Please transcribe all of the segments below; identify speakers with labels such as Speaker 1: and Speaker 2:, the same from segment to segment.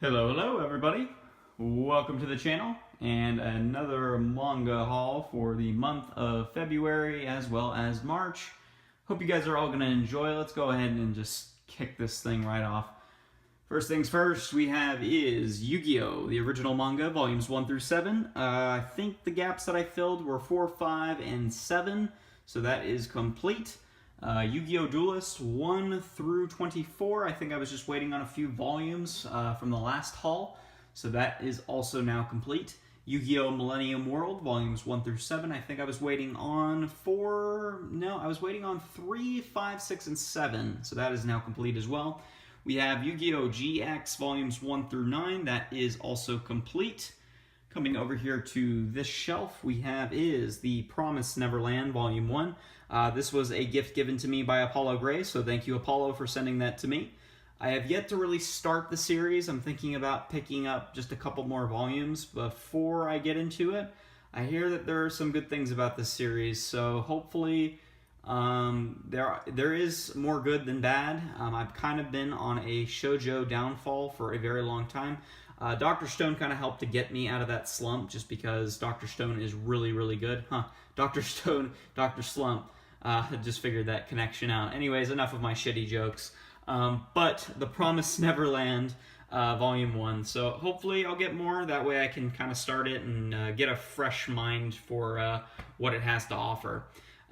Speaker 1: Hello everybody. Welcome to the channel and another manga haul for the month of February as well as March. Hope you guys are all going to enjoy. Let's go ahead and just kick this thing right off. First things first, we have is Yugioh, the original manga, volumes 1 through 7. I think the gaps that I filled were 4, 5, and 7, so that is complete. Yu-Gi-Oh! Duelist 1 through 24. I think I was just waiting on a few volumes from the last haul, so that is also now complete. Yu-Gi-Oh! Millennium World, volumes 1 through 7. I think I was waiting on 3, 5, 6, and 7, so that is now complete as well. We have Yu-Gi-Oh! GX, volumes 1 through 9. That is also complete. Coming over here to this shelf, we have is the Promised Neverland, volume 1. This was a gift given to me by Apollo Gray, so thank you, Apollo, for sending that to me. I have yet to really start the series. I'm thinking about picking up just a couple more volumes before I get into it. I hear that there are some good things about this series, so hopefully there is more good than bad. I've kind of been on a shoujo downfall for a very long time. Dr. Stone kind of helped to get me out of that slump just because Dr. Stone is really, really good. Dr. Stone, Dr. Slump. Just figured that connection out. Anyways, enough of my shitty jokes. But The Promised Neverland, Volume 1. So hopefully I'll get more. That way I can kind of start it and get a fresh mind for what it has to offer.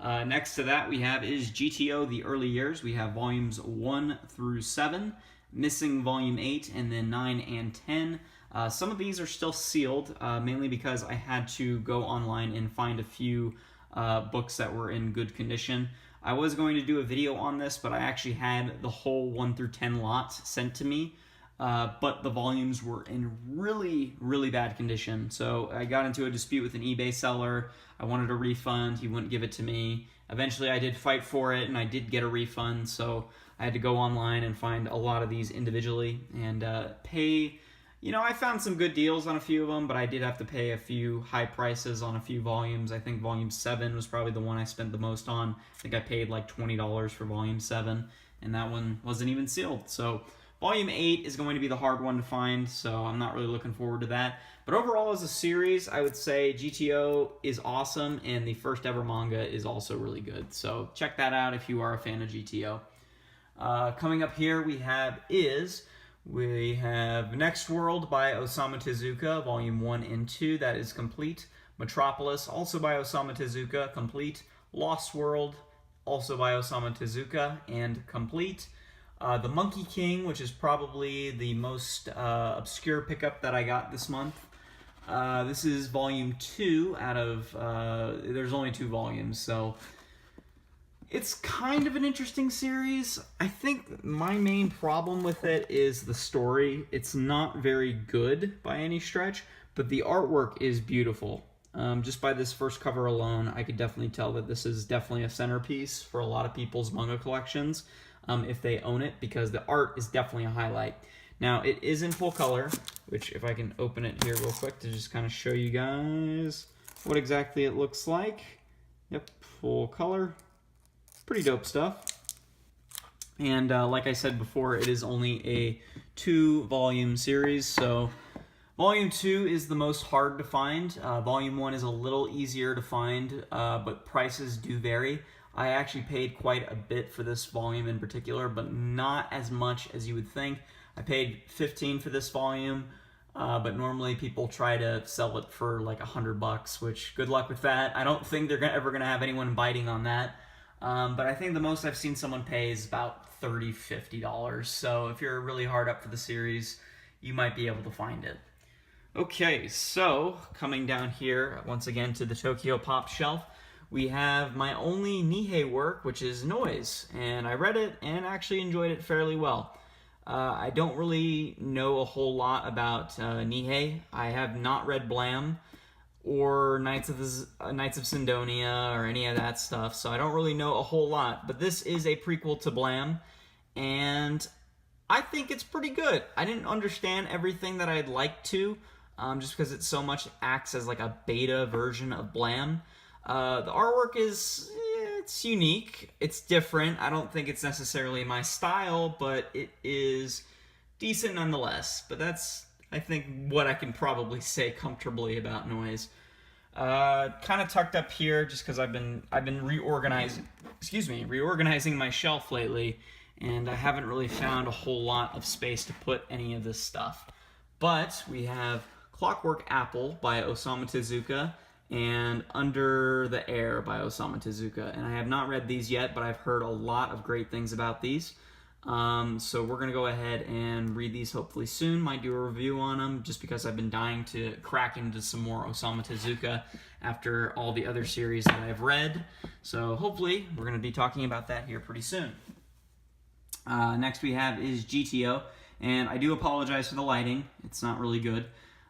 Speaker 1: Next to that we have is GTO The Early Years. We have Volumes 1 through 7. Missing Volume 8, and then 9 and 10. Some of these are still sealed, mainly because I had to go online and find a few books that were in good condition. I was going to do a video on this, but I actually had the whole 1 through 10 lot sent to me, but the volumes were in really, really bad condition. So I got into a dispute with an eBay seller. I wanted a refund. He wouldn't give it to me. Eventually I did fight for it, and I did get a refund, so I had to go online and find a lot of these individually and pay. You know, I found some good deals on a few of them, but I did have to pay a few high prices on a few volumes. I think Volume 7 was probably the one I spent the most on. I think I paid like $20 for Volume 7, and that one wasn't even sealed. So Volume 8 is going to be the hard one to find, so I'm not really looking forward to that. But overall, as a series, I would say GTO is awesome, and the first ever manga is also really good. So check that out if you are a fan of GTO. Coming up here, we have Next World by Osamu Tezuka, Volume 1 and 2. That is complete. Metropolis, also by Osamu Tezuka, complete. Lost World, also by Osamu Tezuka, and complete. The Monkey King, which is probably the most obscure pickup that I got this month. This is Volume 2 out of... there's only 2 volumes, so... It's kind of an interesting series. I think my main problem with it is the story. It's not very good by any stretch, but the artwork is beautiful. Just by this first cover alone, I could definitely tell that this is definitely a centerpiece for a lot of people's manga collections, if they own it, because the art is definitely a highlight. Now, it is in full color, which if I can open it here real quick to just kind of show you guys what exactly it looks like. Yep, full color. Pretty dope stuff. And like I said before, it is only a 2-volume series, so Volume 2 is the most hard to find. Volume 1 is a little easier to find, but prices do vary. I actually paid quite a bit for this volume in particular, but not as much as you would think. I paid $15 for this volume, but normally people try to sell it for like $100, which good luck with that. I don't think they're ever going to have anyone biting on that. But I think the most I've seen someone pay is about $30, $50. So if you're really hard up for the series, you might be able to find it. Okay, so coming down here once again to the Tokyo Pop shelf, we have my only Nihei work, which is Noise. And I read it and actually enjoyed it fairly well. I don't really know a whole lot about Nihei. I have not read Blam or Knights of Sidonia or any of that stuff, so I don't really know a whole lot. But this is a prequel to Blam, and I think it's pretty good. I didn't understand everything that I'd like to, just because it so much acts as like a beta version of Blam. The artwork is, it's unique, it's different. I don't think it's necessarily my style, but it is decent nonetheless. But that's, I think, what I can probably say comfortably about Noise. Kind of tucked up here just because I've been reorganizing my shelf lately, and I haven't really found a whole lot of space to put any of this stuff. But we have Clockwork Apple by Osamu Tezuka and Under the Air by Osamu Tezuka. And I have not read these yet, but I've heard a lot of great things about these. So we're going to go ahead and read these hopefully soon. Might do a review on them just because I've been dying to crack into some more Osamu Tezuka after all the other series that I've read. So hopefully we're going to be talking about that here pretty soon. Next we have is GTO, and I do apologize for the lighting. It's not really good.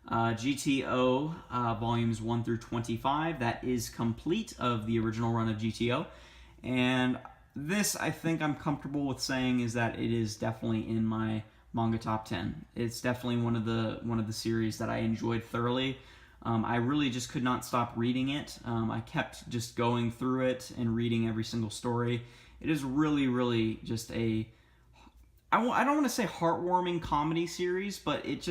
Speaker 1: GTO volumes 1 through 25, that is complete of the original run of GTO. And this, I think I'm comfortable with saying, is that it is definitely in my manga top 10. It's definitely one of the series that I enjoyed thoroughly. I really just could not stop reading it. I kept just going through it and reading every single story. It is really, really just I don't want to say heartwarming comedy series, but it's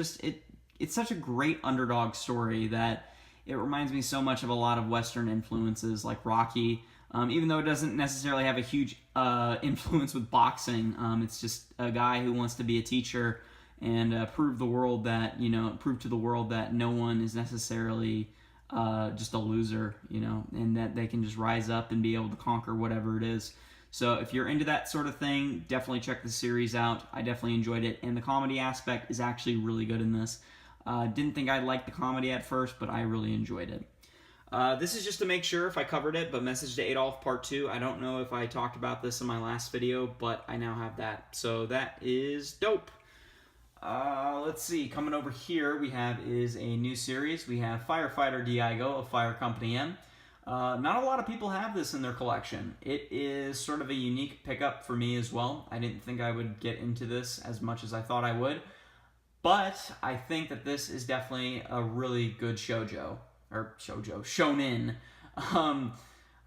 Speaker 1: such a great underdog story that it reminds me so much of a lot of Western influences like Rocky. Even though it doesn't necessarily have a huge influence with boxing, it's just a guy who wants to be a teacher and prove to the world that no one is necessarily just a loser, and that they can just rise up and be able to conquer whatever it is. So if you're into that sort of thing, definitely check the series out. I definitely enjoyed it, and the comedy aspect is actually really good in this. Didn't think I'd like the comedy at first, but I really enjoyed it. This is just to make sure if I covered it, but Message to Adolf Part 2. I don't know if I talked about this in my last video, but I now have that. So that is dope. Let's see. Coming over here, we have is a new series. We have Firefighter Diego of Fire Company M. Not a lot of people have this in their collection. It is sort of a unique pickup for me as well. I didn't think I would get into this as much as I thought I would. But I think that this is definitely a really good shonen.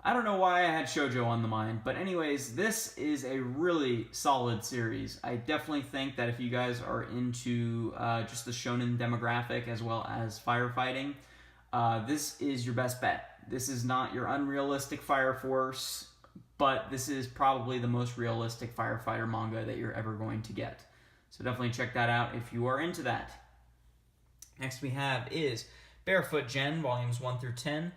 Speaker 1: I don't know why I had shoujo on the mind, but anyways, this is a really solid series. I definitely think that if you guys are into just the shonen demographic as well as firefighting, this is your best bet. This is not your unrealistic Fire Force, but this is probably the most realistic firefighter manga that you're ever going to get. So definitely check that out if you are into that. Next we have is Barefoot Gen, volumes 1 through 10.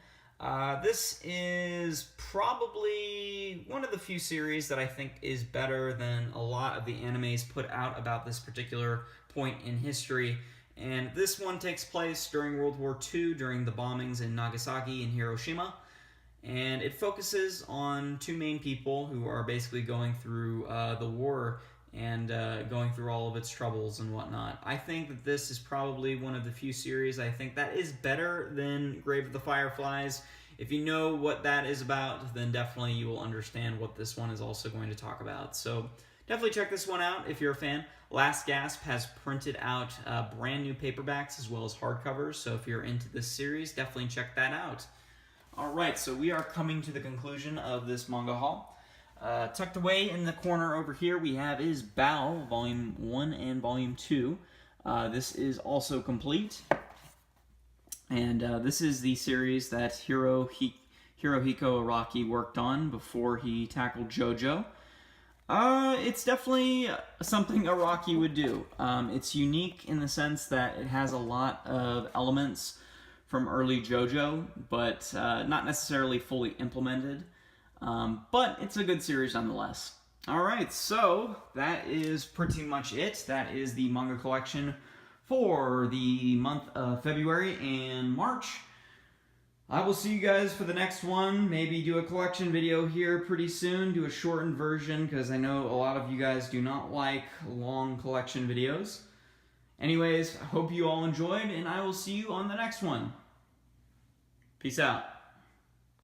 Speaker 1: This is probably one of the few series that I think is better than a lot of the animes put out about this particular point in history. And this one takes place during World War II, during the bombings in Nagasaki and Hiroshima. And it focuses on two main people who are basically going through the war and going through all of its troubles and whatnot. I think that this is probably one of the few series I think that is better than Grave of the Fireflies. If you know what that is about, then definitely you will understand what this one is also going to talk about. So definitely check this one out if you're a fan. Last Gasp has printed out brand new paperbacks as well as hardcovers, so if you're into this series, definitely check that out. Alright, so we are coming to the conclusion of this manga haul. Tucked away in the corner over here we have is Bao, Volume 1 and Volume 2. This is also complete. And this is the series that Hirohiko Araki worked on before he tackled JoJo. It's definitely something Araki would do. It's unique in the sense that it has a lot of elements from early JoJo, but not necessarily fully implemented. But it's a good series nonetheless. Alright, so that is pretty much it. That is the manga collection for the month of February and March. I will see you guys for the next one. Maybe do a collection video here pretty soon. Do a shortened version because I know a lot of you guys do not like long collection videos. Anyways, I hope you all enjoyed, and I will see you on the next one. Peace out.